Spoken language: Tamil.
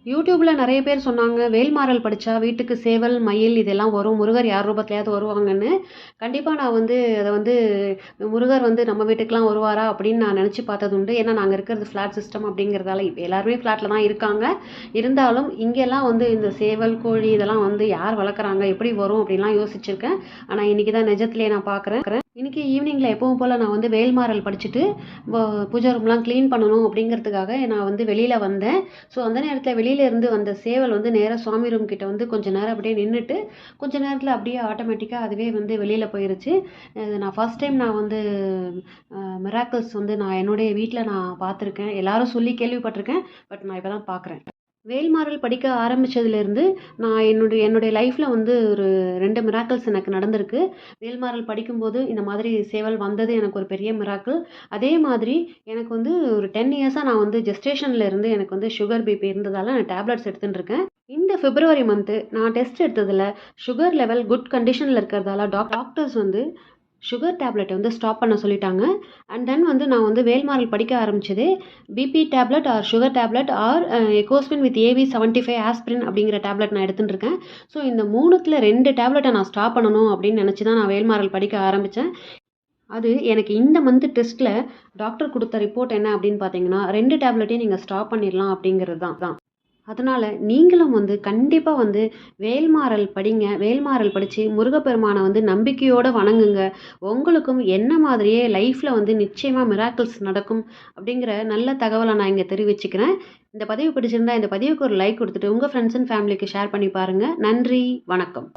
யூடியூப்ல நெறைய பேர் சொன்னாங்க, வேல்மாறல் படிச்சா வீட்டுக்கு சேவல், மயில் இதெல்லாம் வரும். முருகர் யார் ரூபத்திலயாவது வருவாங்கன்னு. கண்டிப்பா நான் வந்து அத வந்து முருகர் வந்து நம்ம வீட்டுக்குலாம் வருவாரா? அப்படின்னு நான் நெனச்சு பார்த்தது உண்டு. ஏன்னா நாங்க இருக்கிறது ஃப்ளாட் சிஸ்டம் அப்படிங்கிறதால, இப்ப எல்லாருமே ஃப்ளாட்ல தான் இருக்காங்க. இருந்தாலும் இங்கெல்லாம் வந்து இந்த சேவல், கோழி இதெல்லாம் வந்து யார் வளர்க்குறாங்க? எப்படி வரும்? அப்படின்லாம் யோசிச்சிருக்கேன். ஆனா இன்னைக்கு தான் நிஜத்திலேயே நான் பார்க்குறேன். இன்னைக்கு ஈவினிங்ல எப்பவும் போல நான் வந்து வேல்மாறல் படிச்சுட்டு, வ பூஜை ரூம்லாம் கிளீன் பண்ணணும் அப்படிங்கிறதுக்காக நான் வந்து வெளியில வந்தேன். ஸோ அந்த நேரத்தில் வெளியில இருந்து வந்த சேவல் வந்து நேரா சுவாமி ரூம் கிட்ட வந்து கொஞ்ச நேரம் அப்படியே நின்னுட்டு, கொஞ்ச நேரத்துல அப்படியே ஆட்டோமேட்டிக்கா அதுவே வந்து வெளியில போயிருச்சு. நான் ஃபர்ஸ்ட் டைம் நான் வந்து மிராக்கிள்ஸ் வந்து நான் என்னுடைய வீட்ல நான் பார்த்துருக்கேன். எல்லாரும் சொல்லி கேள்விப்பட்டிருக்கேன். பட் நான் இப்ப தான் பார்க்குறேன். வேல்மாறல் படிக்க ஆரம்பிச்சதுலேருந்து நான் என்னுடைய லைஃப்ல வந்து ஒரு 2 மிராக்கிள்ஸ் எனக்கு நடந்திருக்கு. வேல்மாறல் படிக்கும்போது இந்த மாதிரி சேவல் வந்தது எனக்கு ஒரு பெரிய மிராக்கிள். அதே மாதிரி எனக்கு வந்து ஒரு 10 இயர்ஸா நான் வந்து ஜெஸ்டேஷன்ல இருந்து எனக்கு வந்து சுகர், பிபி இருந்ததால நான் டேப்லெட்ஸ் எடுத்துட்டு இருக்கேன். இந்த பிப்ரவரி மந்த் நான் டெஸ்ட் எடுத்ததுல சுகர் லெவல் குட் கண்டிஷன்ல இருக்கிறதால டாக்டர்ஸ் வந்து சுகர் டேப்லெட்டை வந்து ஸ்டாப் பண்ண சொல்லிட்டாங்க. அண்ட் தென் வந்து நான் வந்து வேல்மாறல் படிக்க ஆரம்பிச்சதே BP tablet or sugar tablet or Ecosprin with AV 75 aspirin அப்படிங்கிற டேப்லெட் நான் எடுத்துட்டு இருக்கேன். ஸோ இந்த 3த்துல 2 டேப்லெட்டை நான் ஸ்டாப் பண்ணணும் அப்படின்னு நினச்சி தான் நான் வேல்மாறல் படிக்க ஆரம்பித்தேன். அது எனக்கு இந்த மந்த் டெஸ்ட்டில் டாக்டர் கொடுத்த ரிப்போர்ட் என்ன அப்படின்னு பார்த்தீங்கன்னா 2 டேப்லெட்டையும் நீங்கள் ஸ்டாப் பண்ணிடலாம் அப்படிங்கிறது தான். அதனால நீங்களும் வந்து கண்டிப்பா வந்து வேல்மாறல் படிங்க. வேல்மாறல் படிச்சு முருகப்பெருமான வந்து நம்பிக்கையோட வணங்குங்க. உங்களுக்கும் என்ன மாதிரியே லைஃப்ல வந்து நிச்சயமா மிராக்கிள்ஸ் நடக்கும் அப்படிங்கிற நல்ல தகவல நான் இங்க தெரிவிச்சுக்கிறேன். இந்த பதிவு பிடிச்சிருந்தா இந்த பதிவுக்கு ஒரு லைக் குடுத்துட்டு உங்க ஃப்ரெண்ட்ஸ் அண்ட் ஃபேமிலிக்கு ஷேர் பண்ணி பாருங்க. நன்றி, வணக்கம்.